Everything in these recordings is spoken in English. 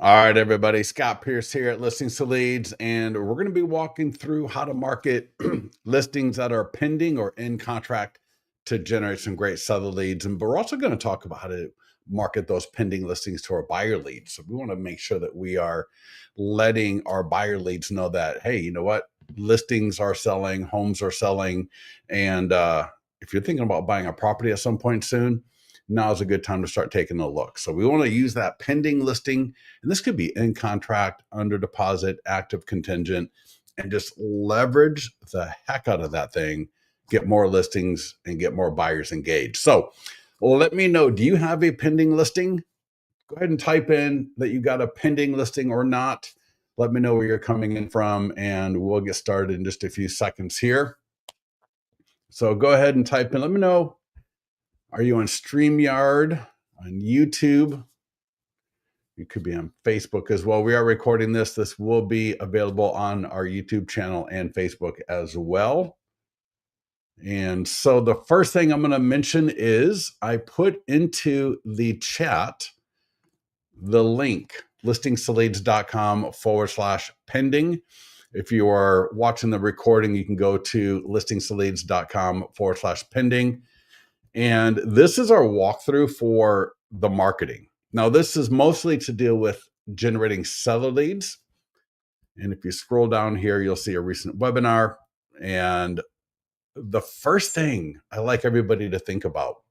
All right, everybody. Scott Pierce here at Listings to Leads, and we're going to be walking through how to market listings that are pending or in contract to generate some great seller leads. And we're also going to talk about how to market those pending listings to our buyer leads. So we want to make sure that we are letting our buyer leads know that, hey, you know what? Listings are selling, homes are selling. And if you're thinking about buying a property at some point soon, now is a good time to start taking a look. So we want to use that pending listing, and this could be in contract, under deposit, active contingent, and just leverage the heck out of that thing, get more listings and get more buyers engaged. So let me know, do you have a pending listing? Go ahead and type in that you got a pending listing or not. Let me know where you're coming in from, and we'll get started in just a few seconds here. So go ahead and type in, let me know. Are you on StreamYard, on YouTube? You could be on Facebook as well. We are recording this. This will be available on our YouTube channel and Facebook as well. And so the first thing I'm going to mention is I put into the chat the link, listingstoleads.com/pending. If you are watching the recording, you can go to listingstoleads.com/pending. And this is our walkthrough for the marketing. Now, this is mostly to deal with generating seller leads. And if you scroll down here, you'll see a recent webinar. And the first thing I like everybody to think about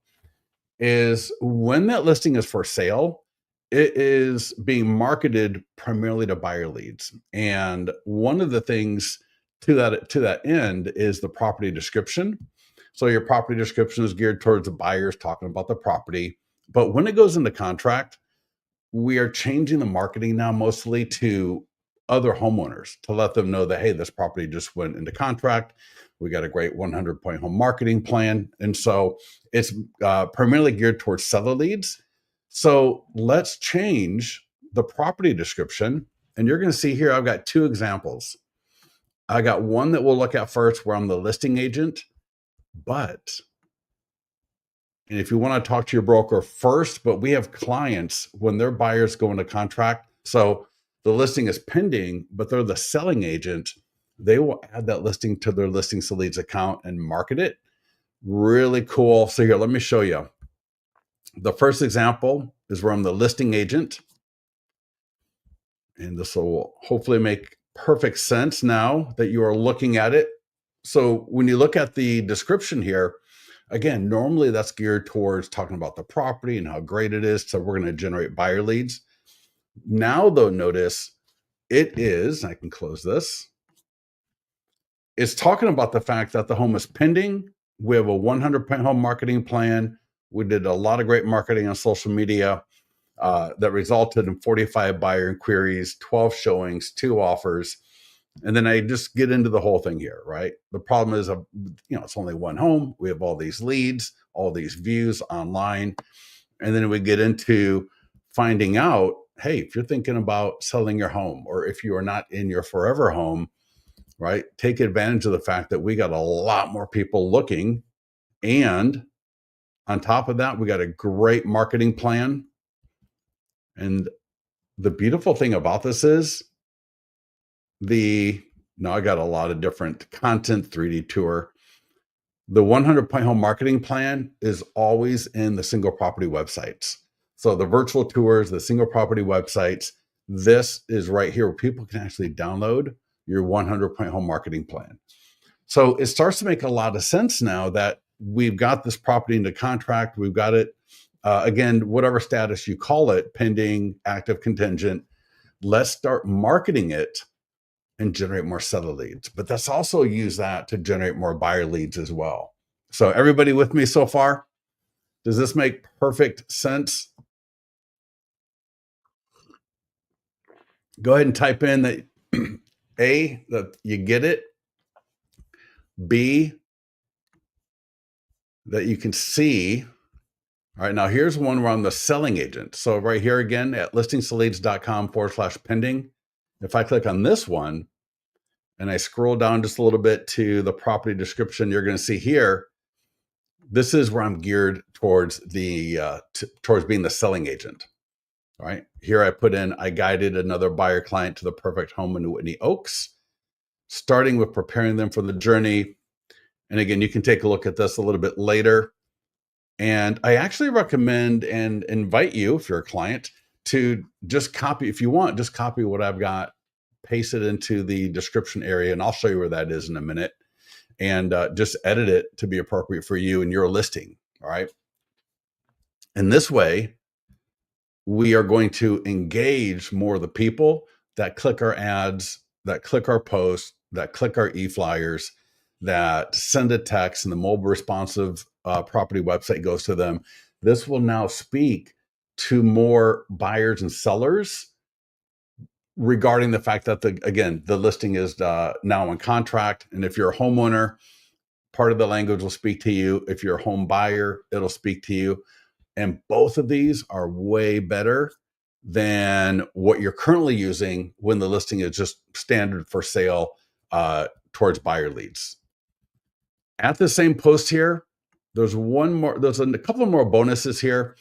is when that listing is for sale, it is being marketed primarily to buyer leads. And one of the things to that end is the property description. So your property description is geared towards the buyers talking about the property. But when it goes into contract, we are changing the marketing now mostly to other homeowners to let them know that, hey, this property just went into contract. We got a great 100-point home marketing plan. And so it's primarily geared towards seller leads. So let's change the property description. And you're going to see here, I've got two examples. I got one that we'll look at first where I'm the listing agent. And if you want to talk to your broker first, but we have clients when their buyers go into contract. So the listing is pending, but they're the selling agent. They will add that listing to their Listings to Leads account and market it. Really cool. So here, let me show you. The first example is where I'm the listing agent. And this will hopefully make perfect sense now that you are looking at it. So when you look at the description here, again, normally that's geared towards talking about the property and how great it is. So we're going to generate buyer leads. Now, though, notice it is, I can close this. It's talking about the fact that the home is pending. We have a 100-point home marketing plan. We did a lot of great marketing on social media that resulted in 45 buyer inquiries, 12 showings, 2 offers. And then I just get into the whole thing here, right? The problem is, it's only one home. We have all these leads, all these views online. And then we get into finding out, hey, if you're thinking about selling your home, or if you are not in your forever home, right? Take advantage of the fact that we got a lot more people looking. And on top of that, we got a great marketing plan. And the beautiful thing about this is now I got a lot of different content, 3D tour. The 100-point home marketing plan is always in the single property websites. So the virtual tours, the single property websites, this is right here where people can actually download your 100-point home marketing plan. So it starts to make a lot of sense now that we've got this property into contract. We've got it, again, whatever status you call it, pending, active, contingent. Let's start marketing it and generate more seller leads. But let's also use that to generate more buyer leads as well. So everybody with me so far? Does this make perfect sense? Go ahead and type in that A, that you get it. B, that you can see. All right, now here's one where I'm the selling agent. So right here again at listingstoleads.com/pending. If I click on this one and I scroll down just a little bit to the property description, you're going to see here, this is where I'm geared towards towards being the selling agent. All right, here I put in, I guided another buyer client to the perfect home in Whitney Oaks, starting with preparing them for the journey. And again, you can take a look at this a little bit later. And I actually recommend and invite you, if you're a client, to just copy, if you want, just copy what I've got, paste it into the description area, and I'll show you where that is in a minute, and just edit it to be appropriate for you and your listing. All right. And this way, we are going to engage more of the people that click our ads, that click our posts, that click our e-flyers, that send a text, and the mobile responsive property website goes to them. This will now speak to more buyers and sellers regarding the fact that, the listing is now in contract. And if you're a homeowner, part of the language will speak to you. If you're a home buyer, it'll speak to you. And both of these are way better than what you're currently using when the listing is just standard for sale towards buyer leads. At the same post here, there's a couple of more bonuses here.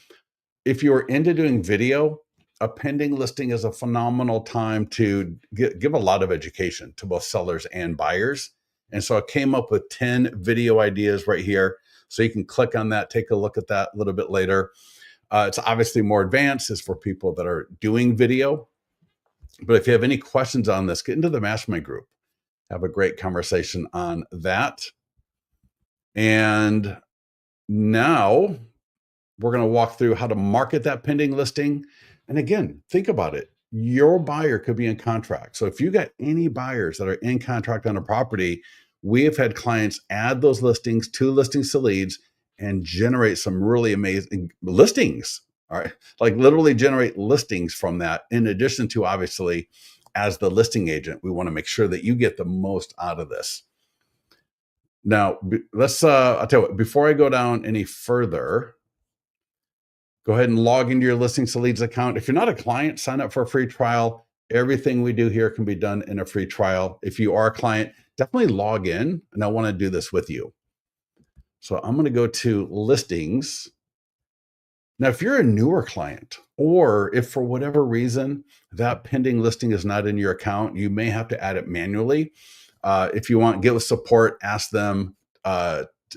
If you're into doing video, a pending listing is a phenomenal time to give a lot of education to both sellers and buyers. And so I came up with 10 video ideas right here. So you can click on that, take a look at that a little bit later. It's obviously more advanced. It's for people that are doing video. But if you have any questions on this, get into the mastermind group. Have a great conversation on that. And now we're going to walk through how to market that pending listing. And again, think about it. Your buyer could be in contract. So if you got any buyers that are in contract on a property, we have had clients add those listings to listings to leads and generate some really amazing listings. All right. Like literally generate listings from that. In addition to, obviously, as the listing agent, we want to make sure that you get the most out of this. Now, I'll tell you what, before I go down any further, go ahead and log into your listings to leads account. If you're not a client, sign up for a free trial. Everything we do here can be done in a free trial. If you are a client, definitely log in, and I want to do this with you. So I'm going to go to listings. Now, if you're a newer client, or if for whatever reason that pending listing is not in your account, you may have to add it manually. If you want, get with support, ask them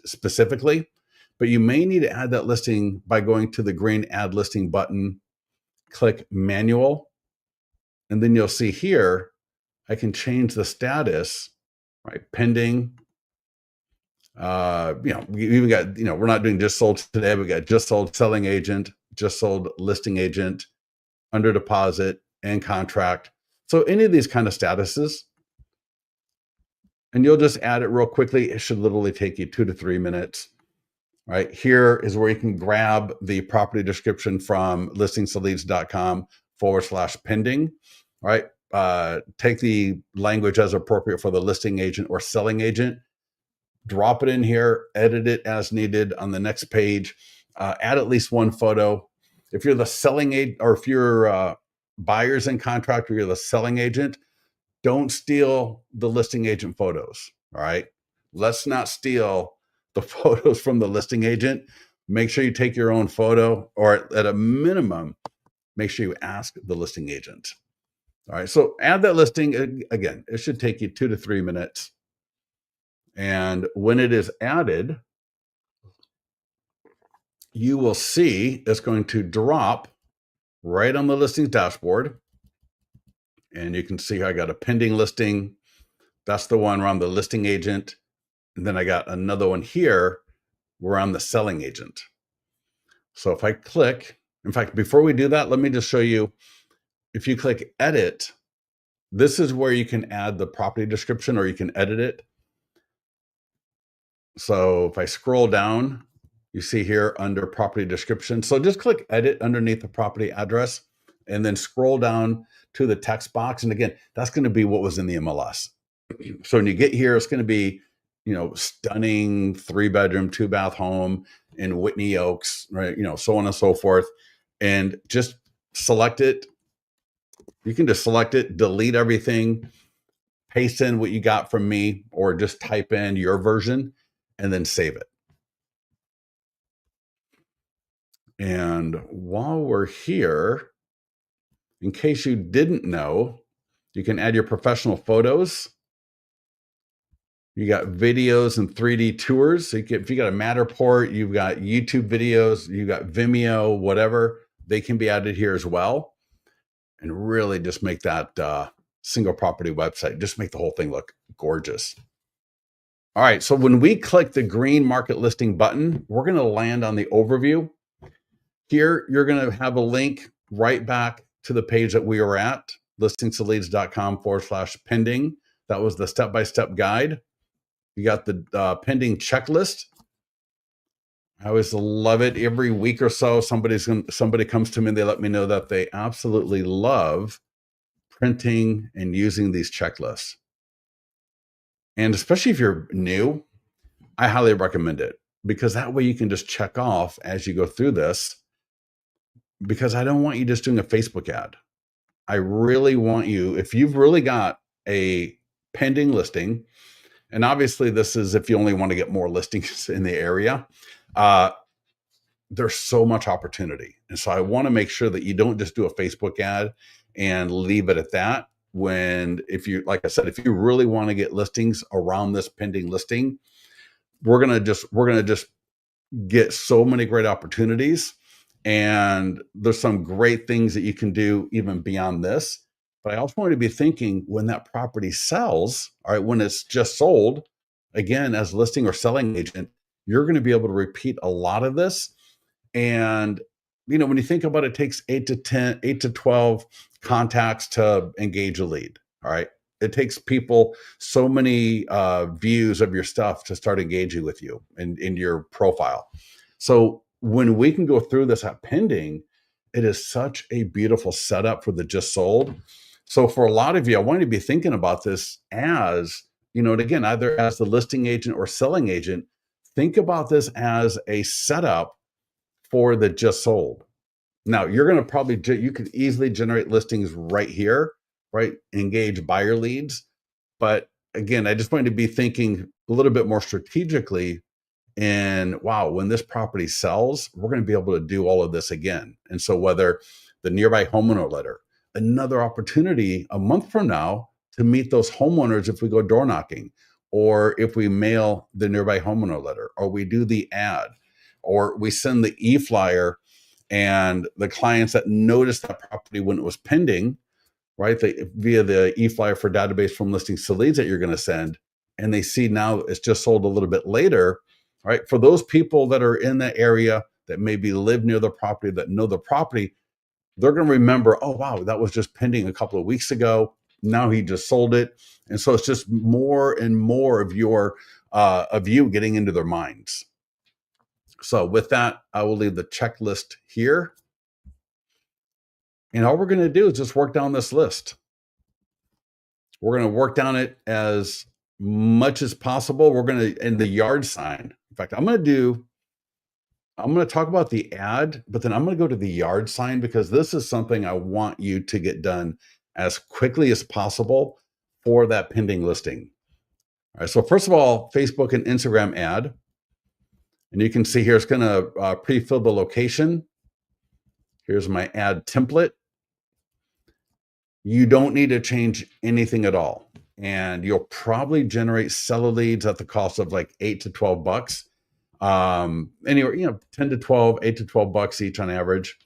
specifically. But you may need to add that listing by going to the green add listing button, click manual, and then you'll see here, I can change the status, right? Pending. We even got, we're not doing just sold today. We got just sold selling agent, just sold listing agent, under deposit, and contract. So any of these kind of statuses, and you'll just add it real quickly. It should literally take you 2 to 3 minutes. Right here is where you can grab the property description from listingstoleads.com/pending. Right. Take the language as appropriate for the listing agent or selling agent. Drop it in here, edit it as needed on the next page. Add at least one photo. If you're the selling agent, or if you're buyers in contract, or you're the selling agent, don't steal the listing agent photos. All right. Let's not steal the photos from the listing agent. Make sure you take your own photo, or at a minimum, make sure you ask the listing agent. All right. So add that listing. Again, it should take you 2 to 3 minutes. And when it is added, you will see it's going to drop right on the listings dashboard. And you can see I got a pending listing. That's the one where I'm the listing agent. And then I got another one here where I'm the selling agent. So if I click, in fact, before we do that, let me just show you, if you click edit, this is where you can add the property description, or you can edit it. So if I scroll down, you see here under property description. So just click edit underneath the property address, and then scroll down to the text box. And again, that's going to be what was in the MLS. So when you get here, it's going to be, stunning 3-bedroom, 2-bath home in Whitney Oaks, right? So on and so forth. And just select it. You can just select it, delete everything, paste in what you got from me, or just type in your version and then save it. And while we're here, In case you didn't know, you can add your professional photos. You got videos and 3D tours. So if you got a Matterport, you've got YouTube videos, you got Vimeo, whatever, they can be added here as well. And really just make that single property website, just make the whole thing look gorgeous. All right, so when we click the green market listing button, we're going to land on the overview. Here, you're going to have a link right back to the page that we were at, listingtoleads.com/pending. That was the step-by-step guide. You got the pending checklist. I always love it. Every week or so, somebody comes to me and they let me know that they absolutely love printing and using these checklists. And especially if you're new, I highly recommend it, because that way you can just check off as you go through this, because I don't want you just doing a Facebook ad. I really want you, if you've really got a pending listing, and obviously this is if you only want to get more listings in the area, there's so much opportunity. And so I want to make sure that you don't just do a Facebook ad and leave it at that. If you, like I said, if you really want to get listings around this pending listing, we're going to just get so many great opportunities. And there's some great things that you can do even beyond this. But I also want you to be thinking, when that property sells, all right, when it's just sold, again, as listing or selling agent, you're going to be able to repeat a lot of this. And, when you think about it, it takes 8 to 12 contacts to engage a lead. All right. It takes people so many views of your stuff to start engaging with you in your profile. So when we can go through this at pending, it is such a beautiful setup for the just sold. So for a lot of you, I want you to be thinking about this as, and again, either as the listing agent or selling agent, think about this as a setup for the just sold. Now, you're going to you could easily generate listings right here, right? Engage buyer leads. But again, I just want you to be thinking a little bit more strategically. And wow, when this property sells, we're going to be able to do all of this again. And so whether the nearby homeowner letter, another opportunity a month from now to meet those homeowners if we go door knocking, or if we mail the nearby homeowner letter, or we do the ad, or we send the e-flyer, and the clients that noticed that property when it was pending, right, via the e-flyer for database from listings to leads that you're going to send, and they see now it's just sold a little bit later, right? For those people that are in the area that maybe live near the property, that know the property, they're going to remember, oh, wow, that was just pending a couple of weeks ago. Now he just sold it. And so it's just more and more of you getting into their minds. So with that, I will leave the checklist here. And all we're going to do is just work down this list. We're going to work down it as much as possible. We're going to, in the yard sign. In fact, I'm going to talk about the ad, but then I'm going to go to the yard sign, because this is something I want you to get done as quickly as possible for that pending listing. All right. So first of all, Facebook and Instagram ad. And you can see here, it's going to pre-fill the location. Here's my ad template. You don't need to change anything at all. And you'll probably generate seller leads at the cost of like $8 to $12. Anywhere, 10 to 12, 8 to 12 bucks each on average.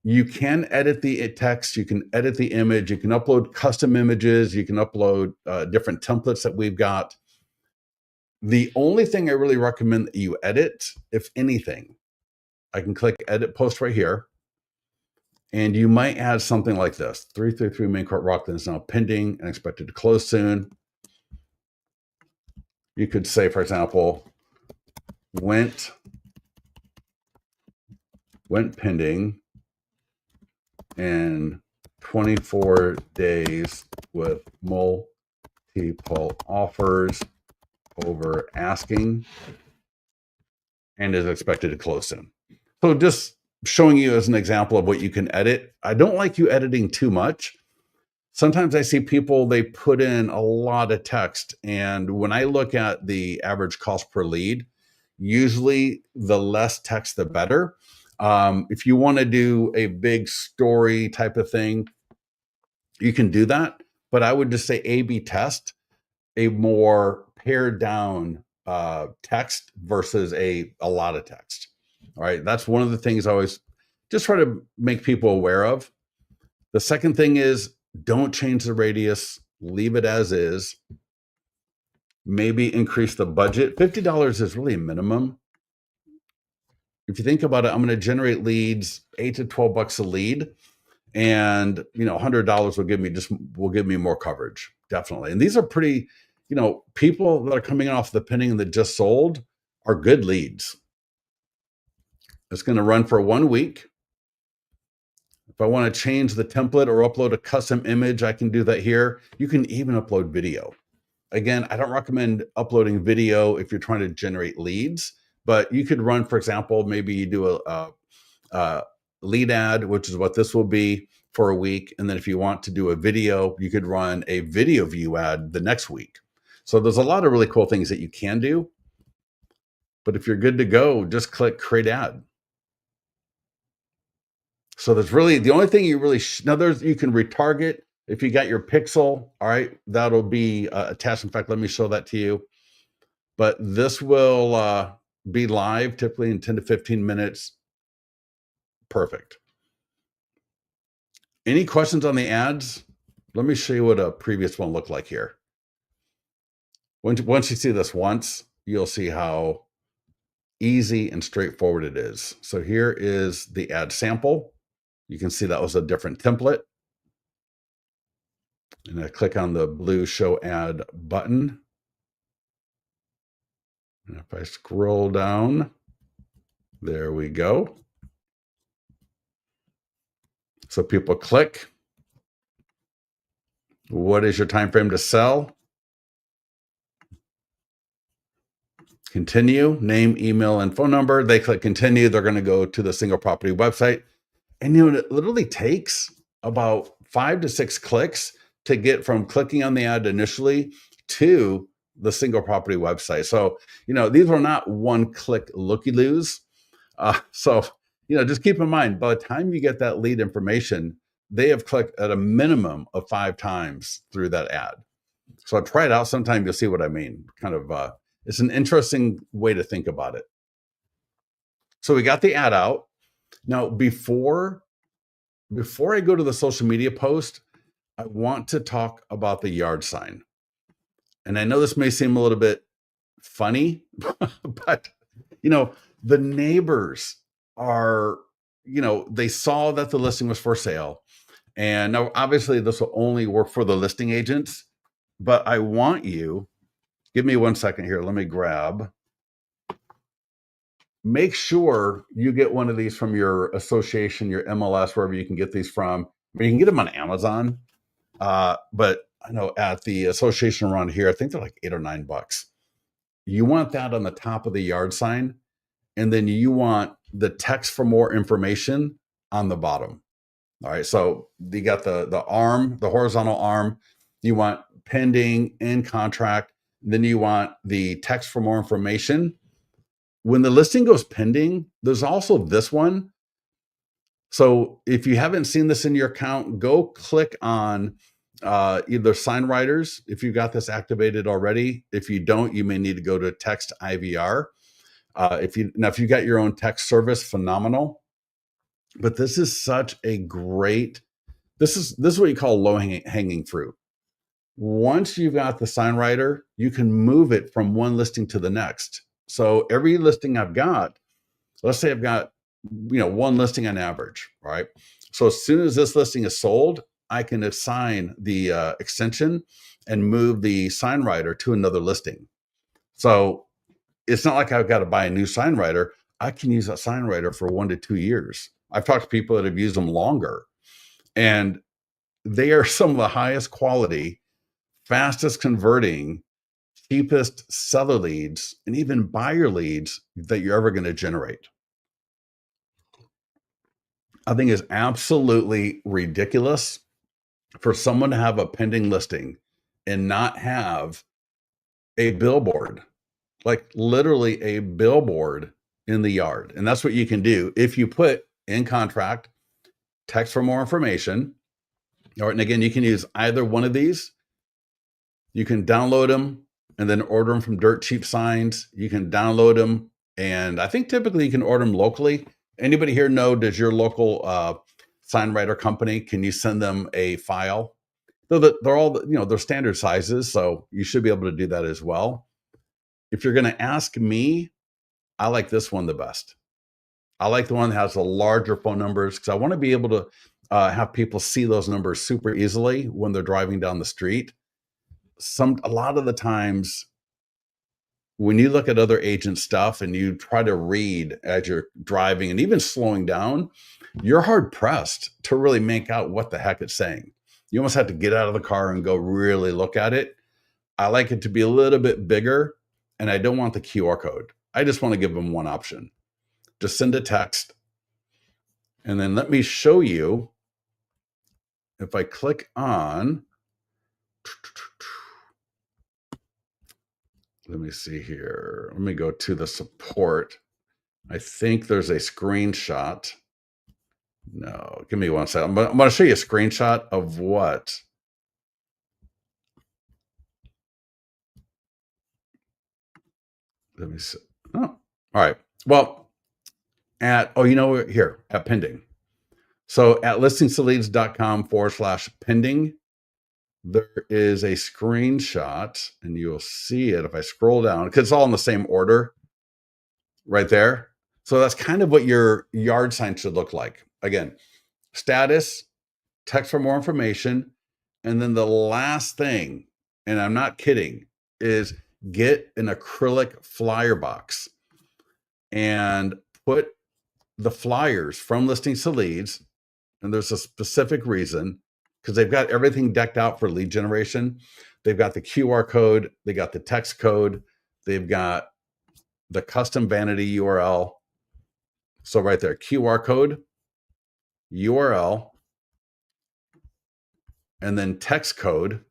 You can edit the text, you can edit the image, you can upload custom images, you can upload different templates that we've got. The only thing I really recommend that you edit, if anything, I can click edit post right here. And you might add something like this: 333 Main Court, Rockland is now pending and expected to close soon. You could say, for example, went pending in 24 days with multiple offers over asking and is expected to close soon. So just showing you as an example of what you can edit. I don't like you editing too much. Sometimes I see people, they put in a lot of text. And when I look at the average cost per lead, usually the less text, the better. If you want to do a big story type of thing, you can do that. But I would just say A/B test a more pared down text versus a lot of text. All right. That's one of the things I always just try to make people aware of. The second thing is don't change the radius, leave it as is. Maybe increase the budget. $50 is really a minimum. If you think about it, I'm going to generate leads, 8 to 12 bucks a lead. And $100 will give me more coverage, definitely. And these are pretty, people that are coming off the pending that just sold are good leads. It's going to run for 1 week. If I want to change the template or upload a custom image, I can do that here. You can even upload video. Again, I don't recommend uploading video if you're trying to generate leads, but you could run, for example, maybe you do a lead ad, which is what this will be for a week. And then if you want to do a video, you could run a video view ad the next week. So there's a lot of really cool things that you can do. But if you're good to go, just click create ad. So there's really the only thing you really you can retarget if you got your pixel. All right, that'll be attached. In fact, let me show that to you. But this will be live typically in 10 to 15 minutes. Perfect. Any questions on the ads? Let me show you what a previous one looked like here. Once you see this once, you'll see how easy and straightforward it is. So here is the ad sample. You can see that was a different template. And I click on the blue show ad button. And if I scroll down, there we go. So people click. What is your time frame to sell? Continue, name, email, and phone number. They click continue. They're going to go to the single property website. And it literally takes about 5 to 6 clicks to get from clicking on the ad initially to the single property website. So, these are not one-click looky-loos. So, just keep in mind, by the time you get that lead information, they have clicked at a minimum of 5 times through that ad. So try it out sometime. You'll see what I mean. Kind of, it's an interesting way to think about it. So we got the ad out. Now, before I go to the social media post, I want to talk about the yard sign. And I know this may seem a little bit funny, but the neighbors are, they saw that the listing was for sale. And now obviously this will only work for the listing agents, but I want you, give me 1 second here. Let me grab. Make sure you get one of these from your association, your MLS, wherever you can get these from. You can get them on Amazon. But I know at the association around here, I think they're like $8 or $9. You want that on the top of the yard sign. And then you want the text for more information on the bottom. All right. So you got the arm, the horizontal arm. You want pending, in contract. Then you want the text for more information. When the listing goes pending, there's also this one. So if you haven't seen this in your account, go click on either sign writers if you've got this activated already. If you don't, you may need to go to text IVR. If you got your own text service, phenomenal. But this is such a great, this is what you call low hanging fruit. Once you've got the sign writer, you can move it from one listing to the next. So every listing I've got, let's say I've got, one listing on average, right? So as soon as this listing is sold, I can assign the extension and move the sign writer to another listing. So it's not like I've got to buy a new sign writer. I can use that sign writer for 1 to 2 years. I've talked to people that have used them longer, and they are some of the highest quality, fastest converting, cheapest seller leads, and even buyer leads that you're ever going to generate. I think it's absolutely ridiculous for someone to have a pending listing and not have a billboard, like literally a billboard in the yard. And that's what you can do if you put in contract, text for more information. All right, and again, you can use either one of these. You can download them and then order them from Dirt Cheap Signs. You can download them, and I think typically you can order them locally. Anybody here know, does your local sign writer company, can you send them a file? They're all, they're standard sizes, so you should be able to do that as well. If you're going to ask me, I like this one the best. I like the one that has the larger phone numbers because I want to be able to have people see those numbers super easily when they're driving down the street. A lot of the times when you look at other agent stuff and you try to read as you're driving and even slowing down, you're hard pressed to really make out what the heck it's saying. You almost have to get out of the car and go really look at it. I like it to be a little bit bigger, and I don't want the QR code. I just want to give them one option. Just send a text. And then let me show you, if I click on, let me see here. Let me go to the support. I think there's a screenshot. No, give me one second. I'm going to show you a screenshot of what. Let me see. Oh, all right. Well, here at pending. So at listingsleads.com/pending, there is a screenshot, and you'll see it if I scroll down, because it's all in the same order right there. So that's kind of what your yard sign should look like. Again, status, text for more information, and then the last thing, and I'm not kidding, is get an acrylic flyer box and put the flyers from Listings to Leads, and there's a specific reason, because they've got everything decked out for lead generation. They've got the QR code, they got the text code, they've got the custom vanity URL. So right there, QR code, URL, and then text code,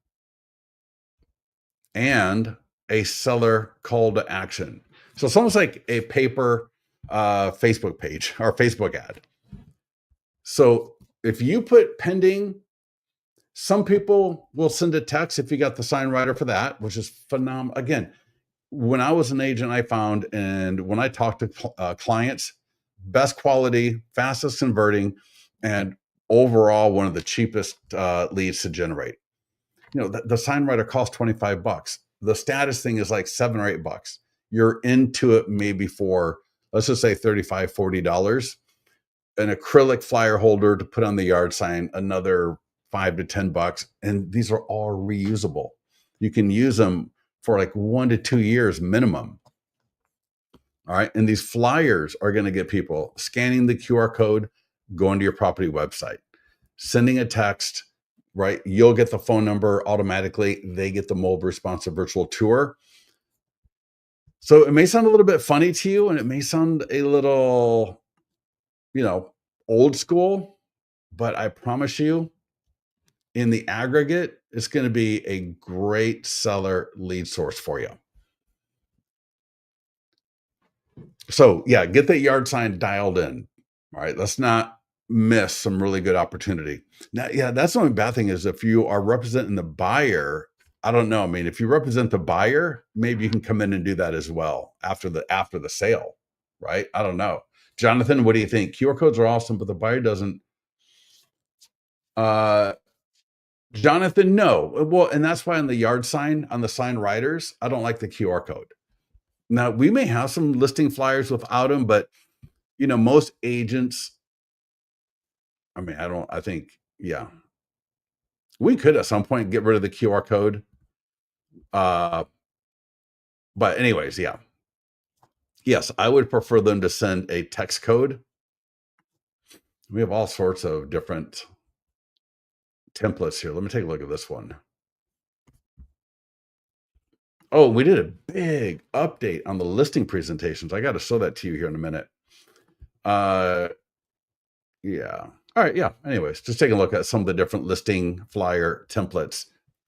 and a seller call to action. So it's almost like a paper Facebook page or Facebook ad. So if you put pending, some people will send a text if you got the sign writer for that, which is phenomenal. Again, when I was an agent, I found, and when I talked to clients, best quality, fastest converting, and overall one of the cheapest leads to generate. The sign writer costs $25. The status thing is like $7 or $8. You're into it maybe for, let's just say $35, $40. An acrylic flyer holder to put on the yard sign, another $5 to $10. And these are all reusable. You can use them for like 1 to 2 years minimum. All right. And these flyers are going to get people scanning the QR code, going to your property website, sending a text, right? You'll get the phone number automatically. They get the mobile responsive virtual tour. So it may sound a little bit funny to you, and it may sound a little, old school, but I promise you, in the aggregate, it's going to be a great seller lead source for you. So yeah, get that yard sign dialed in. All right. Let's not miss some really good opportunity. Now, yeah, that's the only bad thing is if you are representing the buyer, I don't know. I mean, if you represent the buyer, maybe you can come in and do that as well after the sale, right? I don't know. Jonathan, what do you think? QR codes are awesome, but the buyer doesn't. Jonathan, no. Well, and that's why on the yard sign, on the sign writers, I don't like the QR code. Now, we may have some listing flyers without them, but most agents, we could at some point get rid of the QR code. But anyways, yeah. Yes, I would prefer them to send a text code. We have all sorts of different templates here. Let me take a look at this one. Oh, we did a big update on the listing presentations. I got to show that to you here in a minute. Yeah. All right. Yeah. Anyways, just take a look at some of the different listing flyer templates.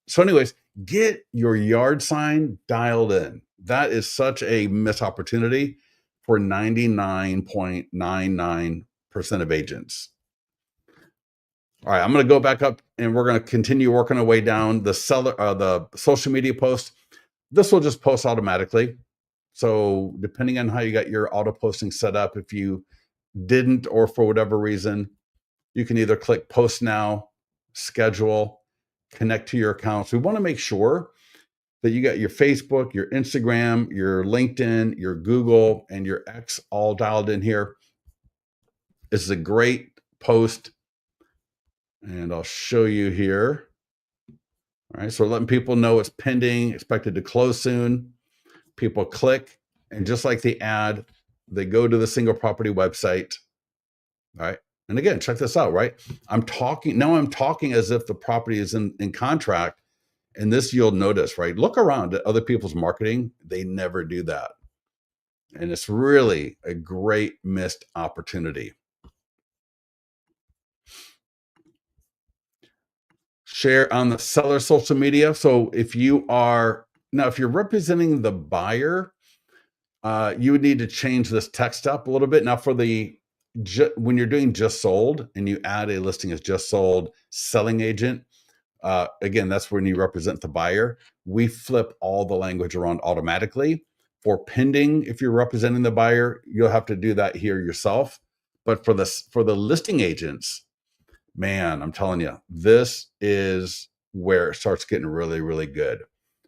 So anyways, get your yard sign dialed in. That is such a missed opportunity. for 99.99% of agents. All right, I'm going to go back up and we're going to continue working our way down the social media post. This will just post automatically. So depending on how you got your auto posting set up, if you didn't, or for whatever reason, you can either click post now, schedule, connect to your accounts. We want to make sure that you got your Facebook, your Instagram, your LinkedIn, your Google, and your X all dialed in here. This is a great post. And I'll show you here. All right, so we're letting people know it's pending, expected to close soon. People click, and just like the ad, they go to the single property website. All right. And again, check this out, right? I'm talking as if the property is in contract. And this you'll notice, right? Look around at other people's marketing. They never do that. And it's really a great missed opportunity. Share on the seller social media. So if you're representing the buyer, you would need to change this text up a little bit. Now when you're doing just sold and you add a listing as just sold selling agent, again, that's when you represent the buyer. We flip all the language around automatically. For pending, if you're representing the buyer, you'll have to do that here yourself. But for the listing agents, man, I'm telling you, this is where it starts getting really, really good.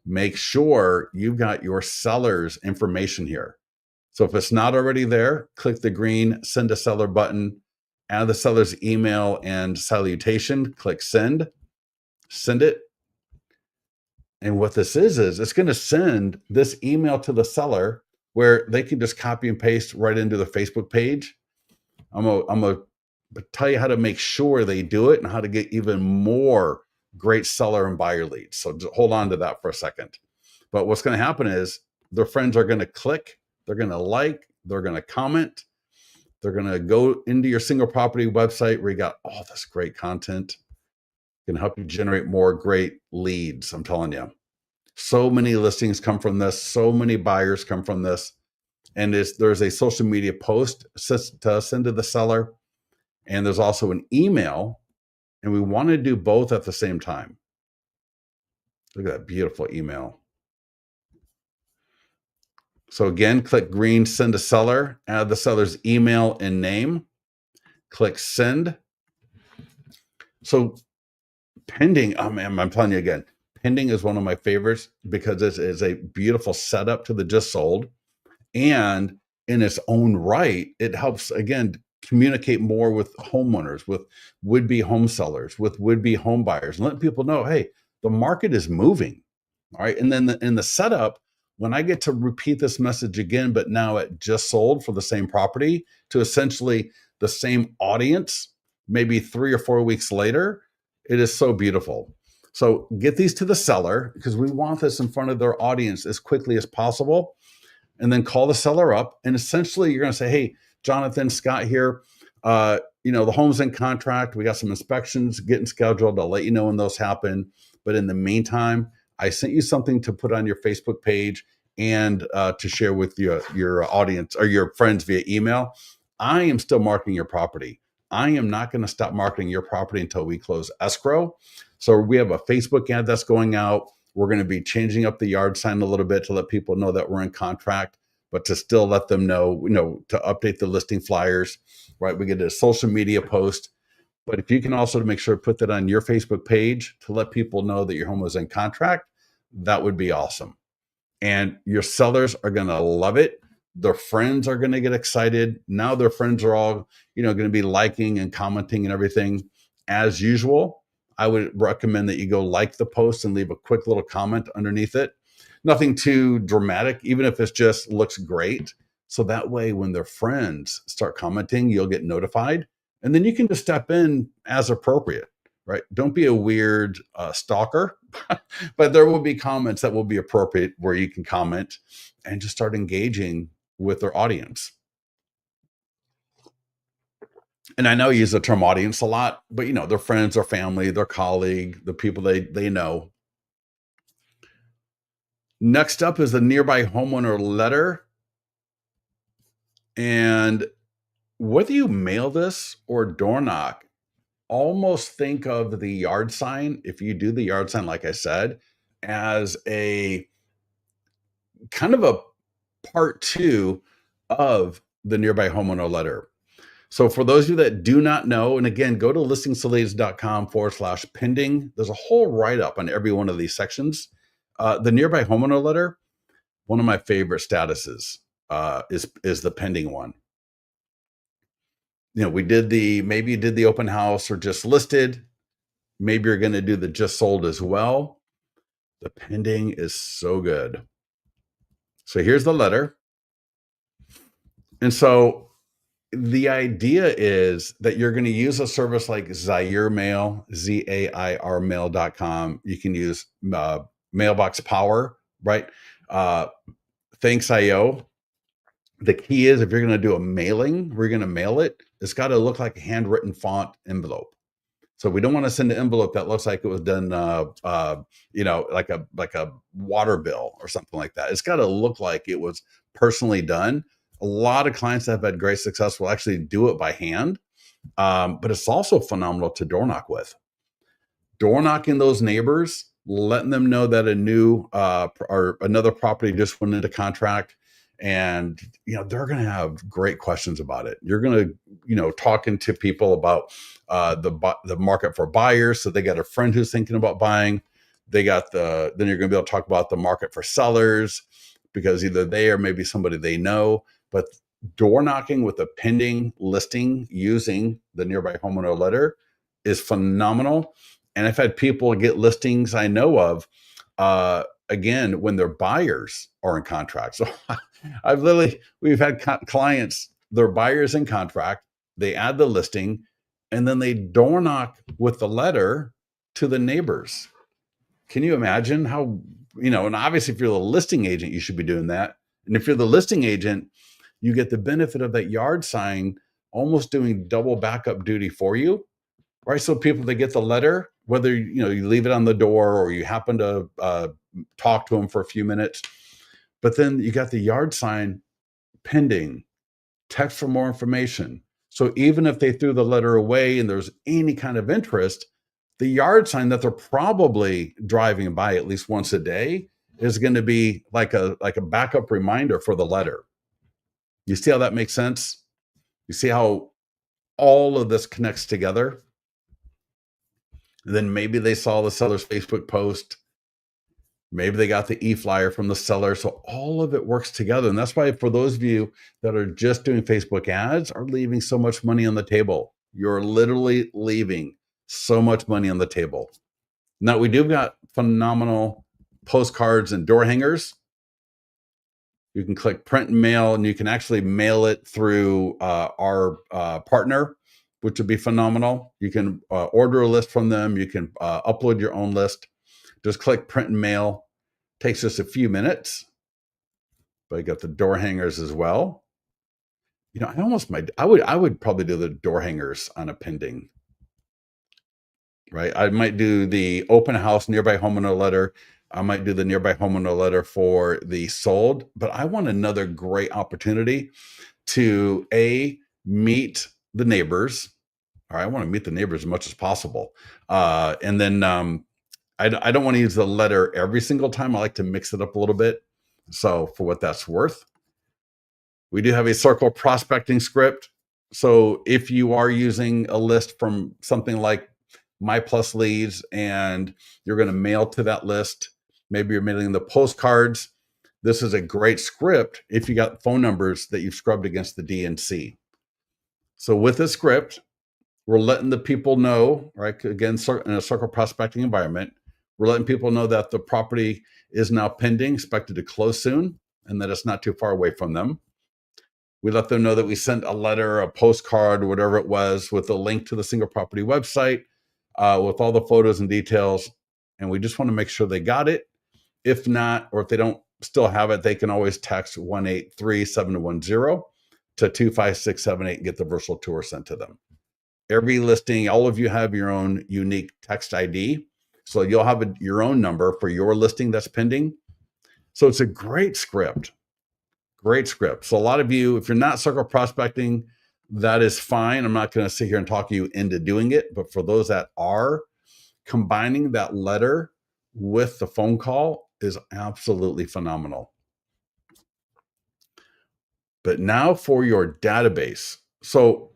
Make sure you've got your seller's information here. So if it's not already there, click the green send a seller button, add the seller's email and salutation, click send it. And what this is it's going to send this email to the seller where they can just copy and paste right into the Facebook page. I'm gonna tell you how to make sure they do it and how to get even more great seller and buyer leads. So just hold on to that for a second. But what's going to happen is their friends are going to click, they're going to like, they're going to comment, they're going to go into your single property website where you got all this great content. Can help you generate more great leads. I'm telling you, so many listings come from this. So many buyers come from this. And there's a social media post to send to the seller. And there's also an email. And we want to do both at the same time. Look at that beautiful email. So again, click green, send a seller, add the seller's email and name, click send. So pending, I'm telling you again, pending is one of my favorites because it is a beautiful setup to the just sold. And in its own right, it helps, again, communicate more with homeowners, with would-be home sellers, with would-be home buyers, and let people know, hey, the market is moving. All right. And then in the setup, when I get to repeat this message again, but now at just sold for the same property to essentially the same audience, maybe 3 or 4 weeks later, it is so beautiful. So get these to the seller because we want this in front of their audience as quickly as possible. And then call the seller up. And essentially you're going to say, hey, Jonathan, Scott here. The home's in contract. We got some inspections getting scheduled. I'll let you know when those happen. But in the meantime, I sent you something to put on your Facebook page and to share with your audience or your friends via email. I am still marketing your property. I am not going to stop marketing your property until we close escrow. So we have a Facebook ad that's going out. We're going to be changing up the yard sign a little bit to let people know that we're in contract, but to still let them know, to update the listing flyers, right? We get a social media post. But if you can also make sure to put that on your Facebook page to let people know that your home was in contract, that would be awesome. And your sellers are going to love it. Their friends are going to get excited. Now their friends are all, going to be liking and commenting and everything. As usual, I would recommend that you go like the post and leave a quick little comment underneath it. Nothing too dramatic, even if it just looks great. So that way, when their friends start commenting, you'll get notified. And then you can just step in as appropriate, right? Don't be a weird stalker, but there will be comments that will be appropriate where you can comment and just start engaging with their audience. And I know I use the term audience a lot, but their friends, their family, their colleague, the people they know. Next up is the nearby homeowner letter. And whether you mail this or door knock, almost think of the yard sign, if you do the yard sign, like I said, as a kind of a part two of the nearby homeowner letter. So for those of you that do not know, and again, go to listingsleads.com/pending. There's a whole write-up on every one of these sections. The nearby homeowner letter, one of my favorite statuses is the pending one. You know, maybe you did the open house or just listed. Maybe you're going to do the just sold as well. The pending is so good. So here's the letter. And so the idea is that you're going to use a service like Zaire Mail, ZAIR mail.com. You can use Mailbox Power, right? Thanks.io. The key is if you're going to do a mailing, we're going to mail it. It's got to look like a handwritten font envelope. So we don't want to send an envelope that looks like it was done, like a water bill or something like that. It's got to look like it was personally done. A lot of clients that have had great success will actually do it by hand, but it's also phenomenal to door knock with. Door knocking those neighbors, letting them know that a new or another property just went into contract, and they're going to have great questions about it. You're going to talking to people about the market for buyers, so they got a friend who's thinking about buying. Then you're going to be able to talk about the market for sellers, because either they or maybe somebody they know. But door knocking with a pending listing using the nearby homeowner letter is phenomenal. And I've had people get listings I know of, again, when their buyers are in contract. So we've had clients, their buyers in contract, they add the listing, and then they door knock with the letter to the neighbors. Can you imagine how, and obviously if you're the listing agent, you should be doing that. And if you're the listing agent, you get the benefit of that yard sign almost doing double backup duty for you, right? So people, they get the letter, whether, you leave it on the door or you happen to talk to them for a few minutes, but then you got the yard sign pending, text for more information. So even if they threw the letter away and there's any kind of interest, the yard sign that they're probably driving by at least once a day is going to be like a backup reminder for the letter. You see how that makes sense? You see how all of this connects together? And then maybe they saw the seller's Facebook post. Maybe they got the e-flyer from the seller. So all of it works together. And that's why for those of you that are just doing Facebook ads are leaving so much money on the table. You're literally leaving so much money on the table. Now, we do got phenomenal postcards and door hangers. You can click print and mail, and you can actually mail it through our partner, which would be phenomenal. You can order a list from them. You can upload your own list. Just click print and mail. Takes just a few minutes. But I got the door hangers as well. I would probably do the door hangers on a pending, right? I might do the open house nearby homeowner letter. I might do the nearby homeowner letter for the sold, but I want another great opportunity to meet the neighbors. All right, I want to meet the neighbors as much as possible. And then I don't want to use the letter every single time. I like to mix it up a little bit. So for what that's worth, we do have a circle prospecting script. So if you are using a list from something like My Plus Leads and you're going to mail to that list, maybe you're mailing the postcards, this is a great script if you got phone numbers that you've scrubbed against the DNC. So with this script, we're letting the people know, right? Again, in a circle prospecting environment, we're letting people know that the property is now pending, expected to close soon, and that it's not too far away from them. We let them know that we sent a letter, a postcard, whatever it was, with a link to the single property website, with all the photos and details. And we just want to make sure they got it. If not, or if they don't still have it, they can always text 1-833-710 to 25678 and get the virtual tour sent to them. Every listing, all of you have your own unique text ID. So you'll have your own number for your listing that's pending. So it's a great script. Great script. So a lot of you, if you're not circle prospecting, that is fine. I'm not going to sit here and talk you into doing it. But for those that are, combining that letter with the phone call is absolutely phenomenal. But now for your database. So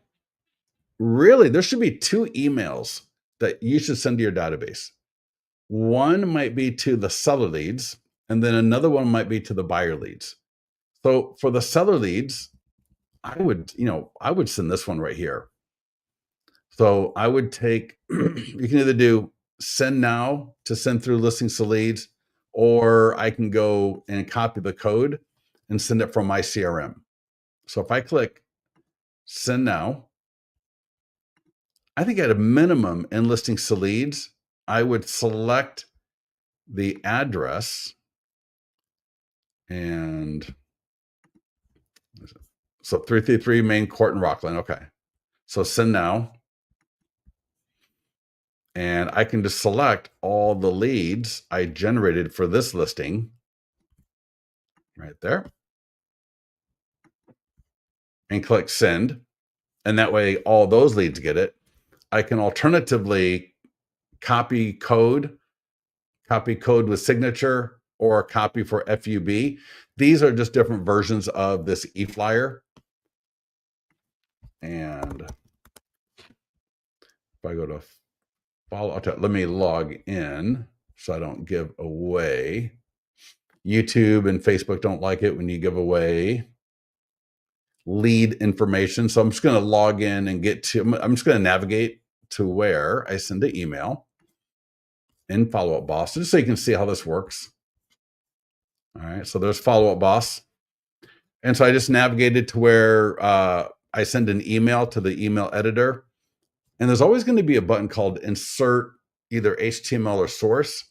really, there should be 2 emails that you should send to your database. One might be to the seller leads, and then another one might be to the buyer leads. So for the seller leads, I would send this one right here. So I would take, you can either do send now to send through listings to leads, or I can go and copy the code and send it from my CRM. So if I click send now, I think at a minimum in listings to leads, I would select the address and so 333 Main Court in Rockland. Okay. So send now. And I can just select all the leads I generated for this listing right there and click send. And that way all those leads get it. I can alternatively copy code with signature, or copy for FUB. These are just different versions of this e-flyer. And if I go to follow, let me log in so I don't give away. YouTube and Facebook don't like it when you give away lead information. So I'm just going to log in and I'm just going to navigate to where I send an email in Follow Up Boss, just so you can see how this works. All right, so there's Follow Up Boss. And so I just navigated to where I send an email to the email editor. And there's always going to be a button called Insert either HTML or Source.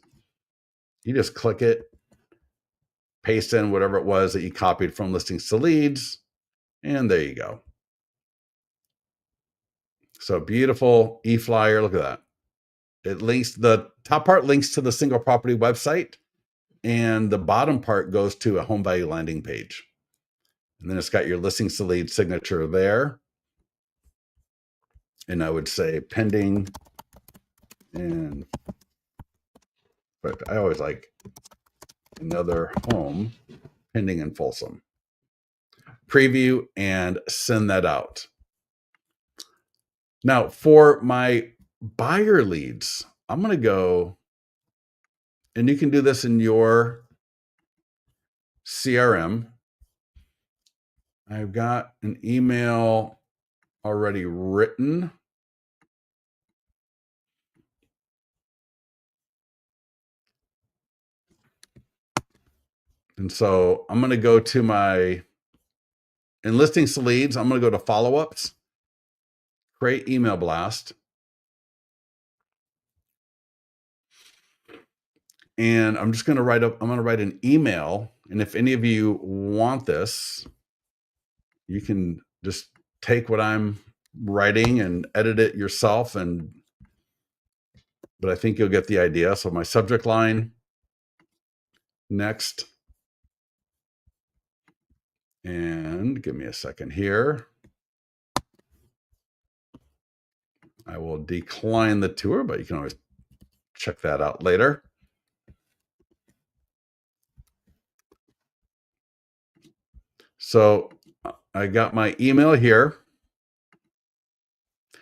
You just click it, paste in whatever it was that you copied from listings to leads, and there you go. So beautiful e-flyer. Look at that. It links, the top part links to the single property website, and the bottom part goes to a home value landing page. And then it's got your listings to lead signature there. And I would say pending, but I always like another home pending in Folsom. Preview and send that out. Now for my buyer leads, I'm going to go, and you can do this in your CRM. I've got an email already written. And so I'm going to go to in listings to leads, I'm going to go to follow-ups, create email blast. And I'm just going to write an email. And if any of you want this, you can just take what I'm writing and edit it yourself. But I think you'll get the idea. So my subject line, next. And give me a second here. I will decline the tour, but you can always check that out later. So I got my email here.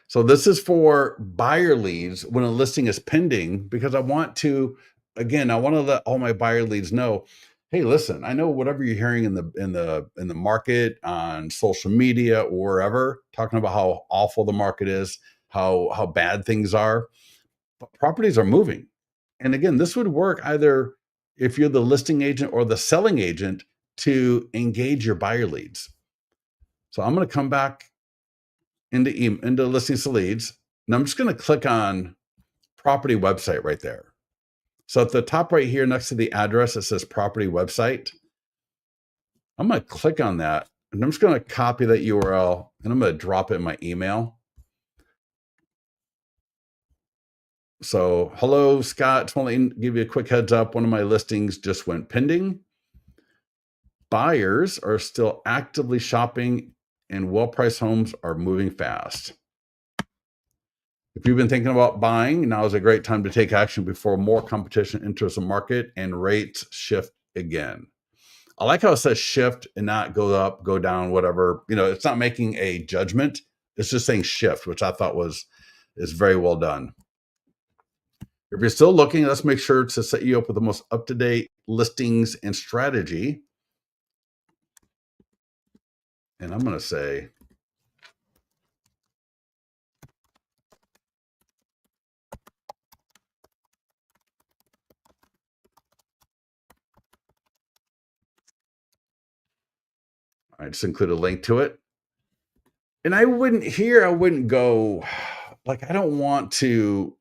So this is for buyer leads when a listing is pending, because I want to let all my buyer leads know, hey, listen, I know whatever you're hearing in the market, on social media or wherever, talking about how awful the market is, how bad things are, but properties are moving. And again, this would work either if you're the listing agent or the selling agent to engage your buyer leads. So I'm going to come back into listings to leads, and I'm just going to click on property website right there. So at the top right here next to the address, it says property website. I'm going to click on that, and I'm just going to copy that URL, and I'm going to drop it in my email. So, hello, Scott. Just want to give you a quick heads up. One of my listings just went pending. buyers are still actively shopping and well-priced homes are moving fast. If you've been thinking about buying, now is a great time to take action before more competition enters the market and rates shift again. I like how it says shift and not go up, go down, whatever. It's not making a judgment. It's just saying shift, which I thought is very well done. If you're still looking, let's make sure to set you up with the most up-to-date listings and strategy. And I'm going to say, I just include a link to it. And I wouldn't go like, I don't want to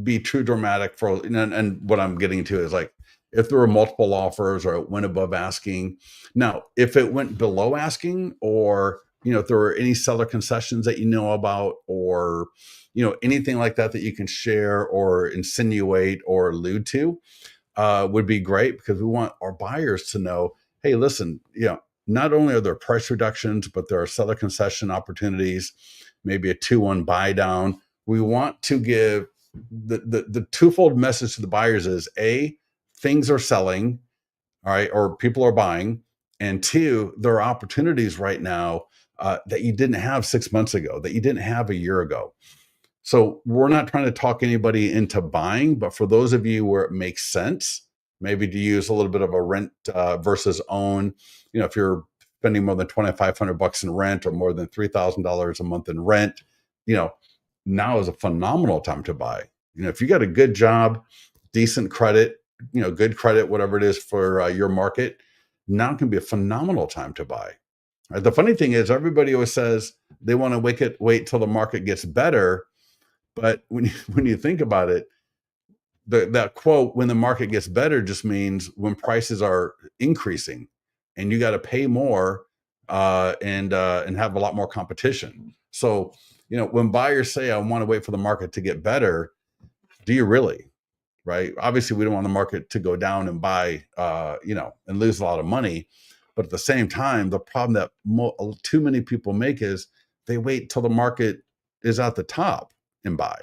be too dramatic and what I'm getting to is like, if there were multiple offers or it went above asking. Now, if it went below asking, or if there were any seller concessions that you know about, or anything like that that you can share or insinuate or allude to, would be great, because we want our buyers to know, hey, listen, not only are there price reductions, but there are seller concession opportunities, maybe a 2-1 buy down. We want to give the twofold message to the buyers is, A, things are selling, all right, or people are buying, and 2, there are opportunities right now that you didn't have 6 months ago, that you didn't have a year ago. So we're not trying to talk anybody into buying, but for those of you where it makes sense, maybe to use a little bit of a rent versus own. If you're spending more than $2,500 in rent or more than $3,000 a month in rent, now is a phenomenal time to buy. If you got a good job, decent credit, good credit, whatever it is for your market, now can be a phenomenal time to buy. Right? The funny thing is, everybody always says they want to wait till the market gets better. But when you think about it, that quote, when the market gets better, just means when prices are increasing and you got to pay more and have a lot more competition. So, when buyers say, I want to wait for the market to get better, do you really? Right? Obviously, we don't want the market to go down and buy, and lose a lot of money. But at the same time, the problem that too many people make is they wait till the market is at the top and buy.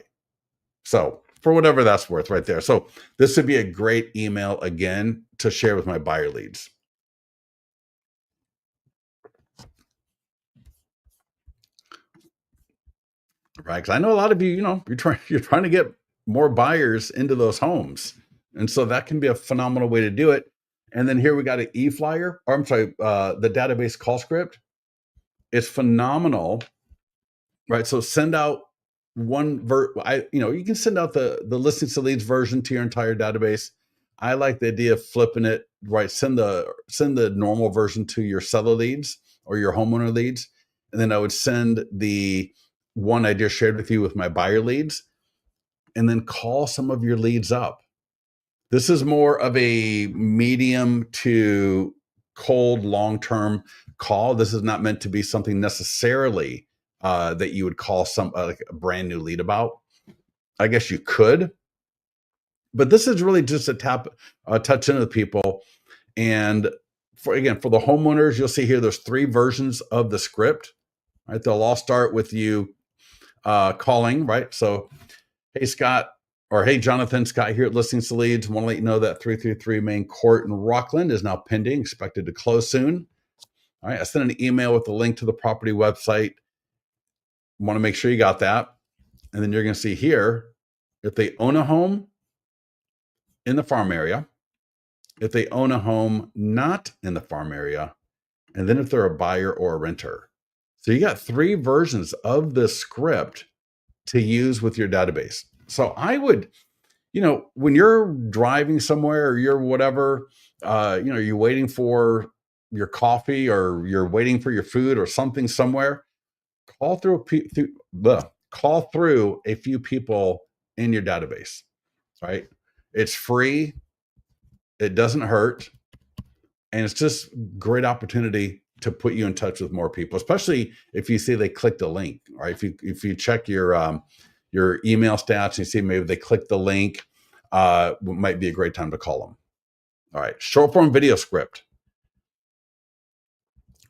So for whatever that's worth right there. So this would be a great email again to share with my buyer leads. Right? Because I know a lot of you, you're trying to get more buyers into those homes. And so that can be a phenomenal way to do it. And then here we got an e-flyer, or I'm sorry, the database call script. It's phenomenal, right? So send out you can send out the listings to leads version to your entire database. I like the idea of flipping it, right? Send the normal version to your seller leads or your homeowner leads. And then I would send the one I just shared with you with my buyer leads, and then call some of your leads up. This is more of a medium to cold long-term call. This is not meant to be something necessarily that you would call like a brand new lead about. I guess you could, but this is really just a touch into people. And for the homeowners, you'll see here there's 3 versions of the script. Right, they'll all start with you calling. Right, so hey Scott, or hey Jonathan, Scott here at Listings to Leads. Want to let you know that 333 Main Court in Rockland is now pending, expected to close soon. All right, I sent an email with a link to the property website. Want to make sure you got that. And then you're going to see here, if they own a home in the farm area, if they own a home not in the farm area, and then if they're a buyer or a renter. So you got 3 versions of the script to use with your database. So I would, when you're driving somewhere or you're whatever, you're waiting for your coffee or you're waiting for your food or something somewhere, call through a few people in your database, right? It's free. It doesn't hurt. And it's just great opportunity to put you in touch with more people, especially if you see they clicked a link, right? If you check your email stats and you see maybe they clicked the link, might be a great time to call them. All right, short form video script.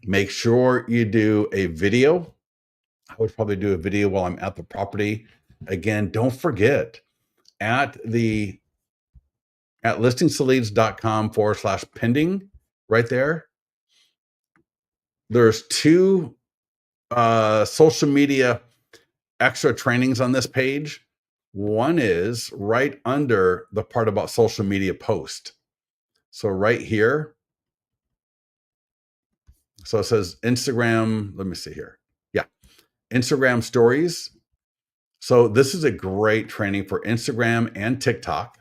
Make sure you do a video. I would probably do a video while I'm at the property. Again, don't forget at listingtoleads.com/pending right there. There's 2 social media extra trainings on this page. One is right under the part about social media post. So right here, so it says Instagram, let me see here. Yeah, Instagram stories. So this is a great training for Instagram and TikTok.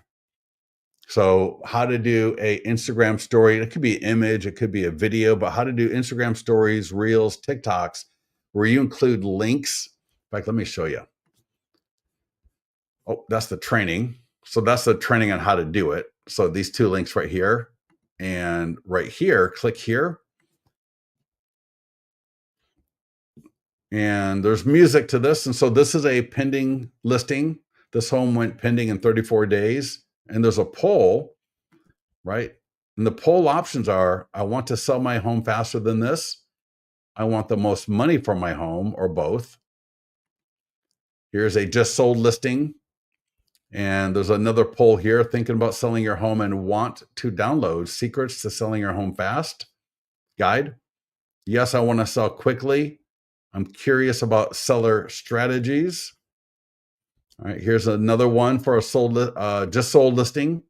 So how to do a Instagram story. It could be an image, it could be a video, but how to do Instagram stories, reels, TikToks, where you include links. In fact, let me show you. Oh, that's the training. So that's the training on how to do it. So these 2 links right here and right here, click here. And there's music to this. And so this is a pending listing. This home went pending in 34 days. And there's a poll, right? And the poll options are, I want to sell my home faster than this. I want the most money for my home, or both. Here's a just sold listing. And there's another poll here, thinking about selling your home and want to download Secrets to Selling Your Home Fast guide. Yes, I want to sell quickly. I'm curious about seller strategies. All right, here's another one for a just sold listing.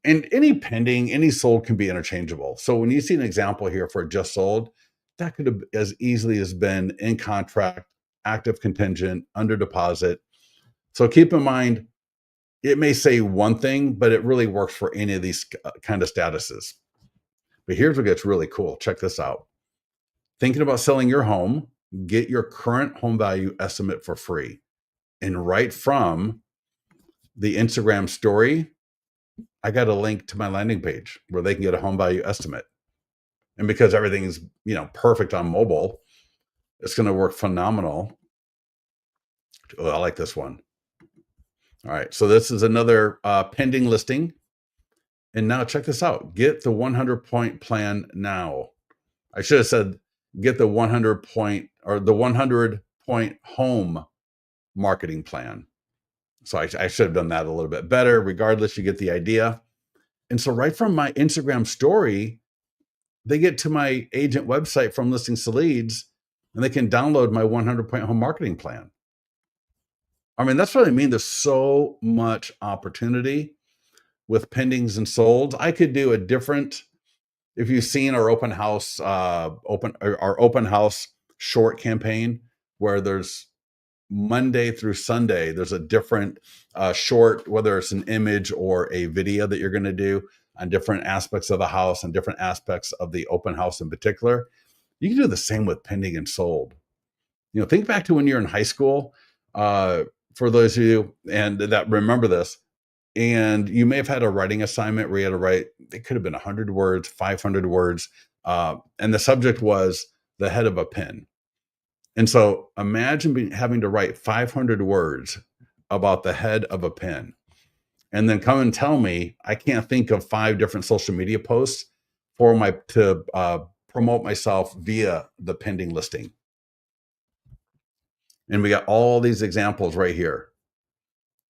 And any pending, any sold can be interchangeable. So when you see an example here for just sold, that could have as easily as been in contract, active contingent, under deposit. So keep in mind, it may say one thing, but it really works for any of these kind of statuses. But here's what gets really cool. Check this out. Thinking about selling your home, get your current home value estimate for free. And right from the Instagram story, I got a link to my landing page where they can get a home value estimate. And because everything is, perfect on mobile, it's going to work phenomenal. Oh, I like this one. All right. So this is another pending listing. And now check this out. Get the 100-point plan now. I should have said, get the 100-point or the 100-point home marketing plan. So I should have done that a little bit better. Regardless, you get the idea. And so right from my Instagram story, they get to my agent website from Listings to Leads, and they can download my 100-point home marketing plan. I mean, that's what I mean. There's so much opportunity with pendings and solds. I could do a different, if you've seen our open house, our open house short campaign, where there's Monday through Sunday, there's a different short, whether it's an image or a video that you're going to do on different aspects of the house and different aspects of the open house in particular. You can do the same with pending and sold. Think back to when you're in high school, for those of you and that remember this, and you may have had a writing assignment where you had to write, it could have been 100 words, 500 words, and the subject was the head of a pin. And so imagine having to write 500 words about the head of a pin, and then come and tell me I can't think of 5 different social media posts to promote myself via the pending listing. And we got all these examples right here.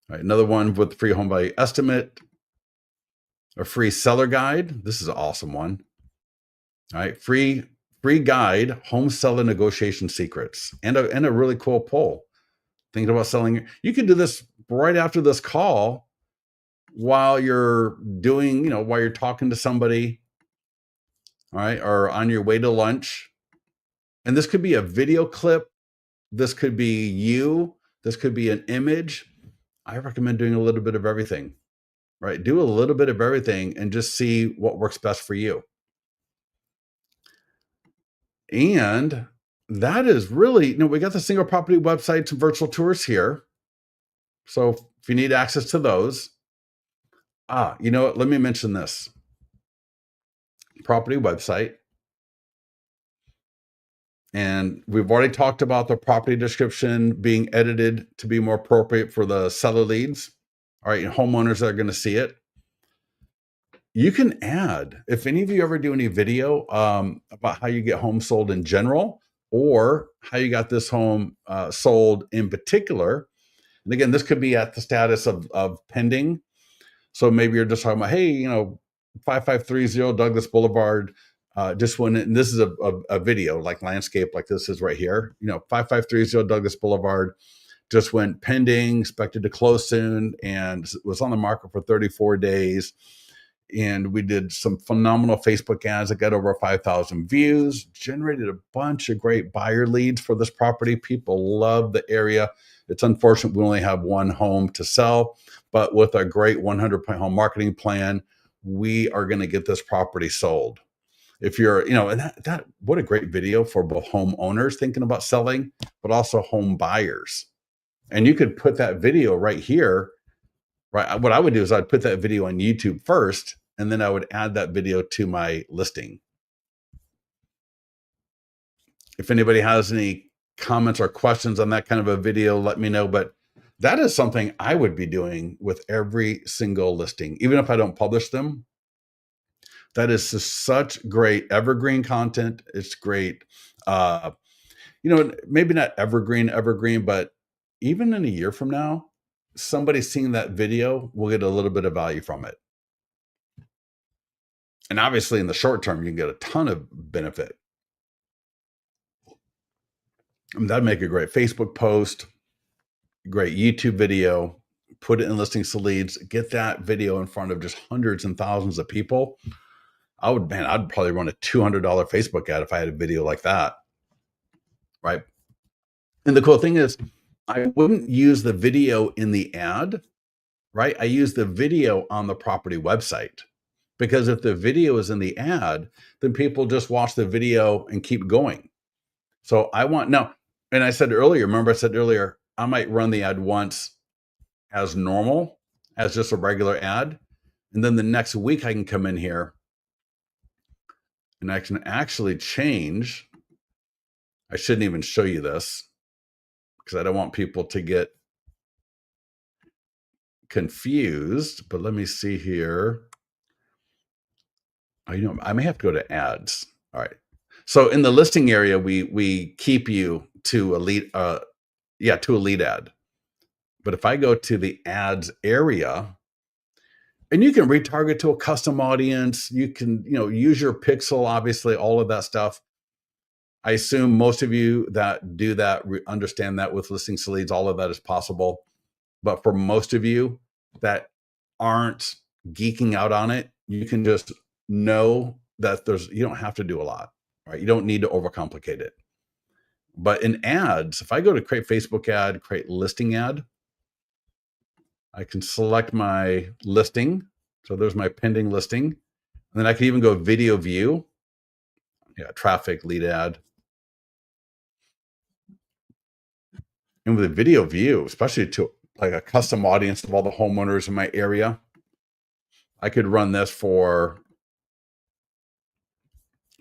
All right, another one with free home value estimate, a free seller guide. This is an awesome one. All right, free guide, home seller negotiation secrets, and a really cool poll. Thinking about selling, you can do this right after this call while you're doing, while you're talking to somebody, all right, or on your way to lunch. And this could be a video clip. This could be you. This could be an image. I recommend doing a little bit of everything, right? Do a little bit of everything and just see what works best for you. And that is really, we got the single property websites and virtual tours here. So if you need access to those, let me mention this. Property website. And we've already talked about the property description being edited to be more appropriate for the seller leads. All right, homeowners are going to see it. You can add, if any of you ever do any video about how you get homes sold in general, or how you got this home sold in particular. And again, this could be at the status of pending. So maybe you're just talking about, hey, 5530 Douglas Boulevard just went in, and this is a video like landscape like this is right here. 5530 Douglas Boulevard just went pending, expected to close soon, and was on the market for 34 days. And we did some phenomenal Facebook ads that got over 5,000 views, generated a bunch of great buyer leads for this property. People love the area. It's unfortunate we only have one home to sell, but with our great 100-point home marketing plan, we are going to get this property sold. If you're, and that what a great video for both homeowners thinking about selling, but also home buyers. And you could put that video right here. Right. What I would do is I'd put that video on YouTube first, and then I would add that video to my listing. If anybody has any comments or questions on that kind of a video, let me know. But that is something I would be doing with every single listing, even if I don't publish them. That is just such great evergreen content. It's great. Maybe not evergreen, but even in a year from now, somebody seeing that video will get a little bit of value from it. And obviously in the short term, you can get a ton of benefit. That'd make a great Facebook post, great YouTube video, put it in listings to leads, get that video in front of just hundreds and thousands of people. I'd probably run a $200 Facebook ad if I had a video like that. Right. And the cool thing is, I wouldn't use the video in the ad, right? I use the video on the property website, because if the video is in the ad, then people just watch the video and keep going. So now, and I said earlier, I might run the ad once as normal, as just a regular ad. And then the next week I can come in here and I can actually change. I shouldn't even show you this, because I don't want people to get confused, but let me see here. I may have to go to ads. All right. So in the listing area, we keep you to a lead, to a lead ad. But if I go to the ads area, and you can retarget to a custom audience, you can, use your pixel, obviously, all of that stuff. I assume most of you that do that understand that with listings to leads, all of that is possible. But for most of you that aren't geeking out on it, you can just know that you don't have to do a lot, right? You don't need to overcomplicate it. But in ads, if I go to create Facebook ad, create listing ad, I can select my listing. So there's my pending listing. And then I can even go video view. Yeah, traffic lead ad. And with a video view, especially to like a custom audience of all the homeowners in my area, I could run this for,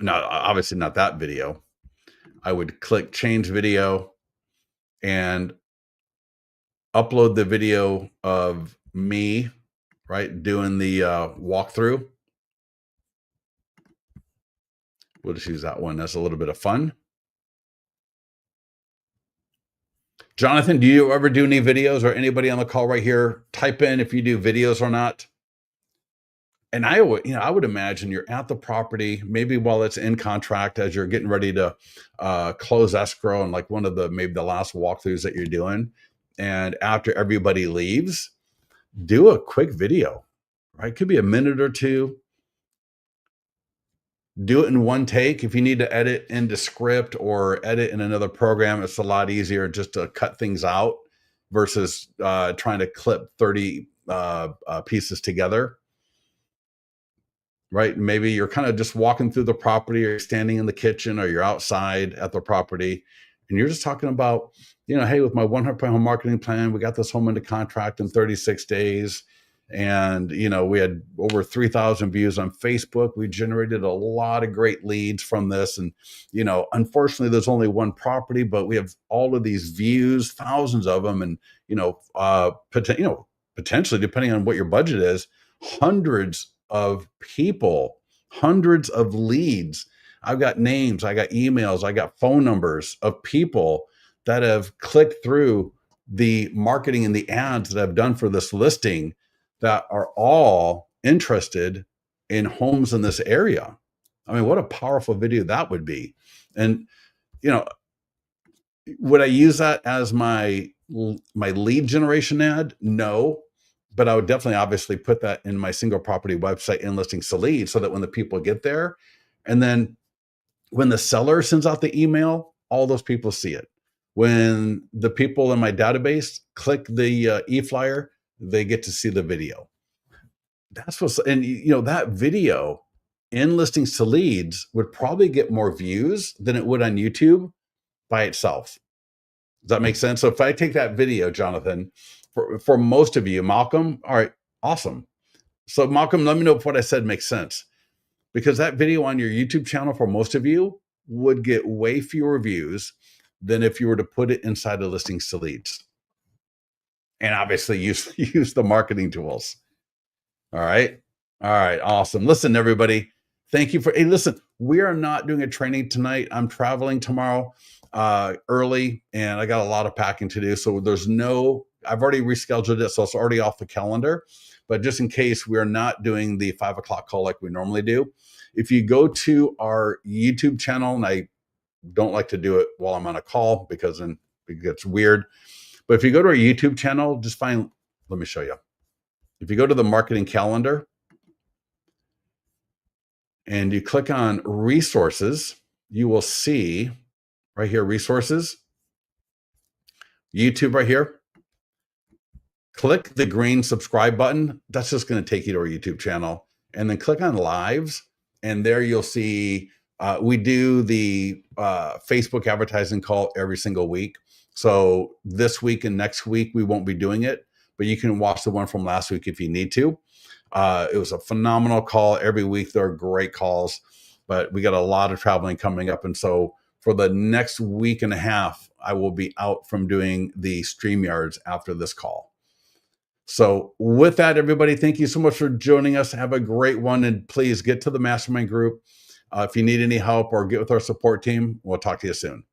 obviously not that video. I would click change video and upload the video of me, right, doing the walkthrough. We'll just use that one. That's a little bit of fun. Jonathan, do you ever do any videos, or anybody on the call right here? Type in if you do videos or not. And I would imagine you're at the property, maybe while it's in contract, as you're getting ready to close escrow, and like maybe the last walkthroughs that you're doing. And after everybody leaves, do a quick video, right? It could be a minute or two. Do it in one take. If you need to edit into script or edit in another program, it's a lot easier just to cut things out versus trying to clip 30 pieces together. Right? Maybe you're kind of just walking through the property, or you're standing in the kitchen, or you're outside at the property, and you're just talking about, hey, with my 100-point home marketing plan, we got this home into contract in 36 days. And, we had over 3,000 views on Facebook. We generated a lot of great leads from this. And, unfortunately, there's only one property, but we have all of these views, thousands of them. And, potentially, depending on what your budget is, hundreds of people, hundreds of leads. I've got names, I got emails, I got phone numbers of people that have clicked through the marketing and the ads that I've done for this listing that are all interested in homes in this area. I mean, what a powerful video that would be. And, you know, would I use that as my lead generation ad? No, but I would definitely obviously put that in my single property website and listings to lead so that when the people get there, and then when the seller sends out the email, all those people see it. When the people in my database click the e-flyer, they get to see the video. That's what's, and you know, that video in listings to leads would probably get more views than it would on YouTube by itself. Does that make sense? So if I take that video, Jonathan, for most of you, Malcolm, all right, awesome. So Malcolm, let me know if what I said makes sense. Because that video on your YouTube channel for most of you would get way fewer views than if you were to put it inside of listings to leads. And obviously use the marketing tools. All right. All right. Awesome. Listen, everybody. Thank you for, hey, listen, we are not doing a training tonight. I'm traveling tomorrow early and I got a lot of packing to do. So I've already rescheduled it. So it's already off the calendar, but just in case we're not doing the 5 o'clock call like we normally do, if you go to our YouTube channel, and I don't like to do it while I'm on a call because then it gets weird. But if you go to our YouTube channel, just find, let me show you. If you go to the marketing calendar and you click on resources, you will see right here, resources, YouTube right here. Click the green subscribe button. That's just going to take you to our YouTube channel. And then click on lives. And there you'll see, we do the Facebook advertising call every single week. So this week and next week, we won't be doing it, but you can watch the one from last week if you need to. It was a phenomenal call every week. They're great calls, but we got a lot of traveling coming up. And so for the next week and a half, I will be out from doing the StreamYards after this call. So with that, everybody, thank you so much for joining us. Have a great one. And please get to the mastermind group. If you need any help or get with our support team, we'll talk to you soon.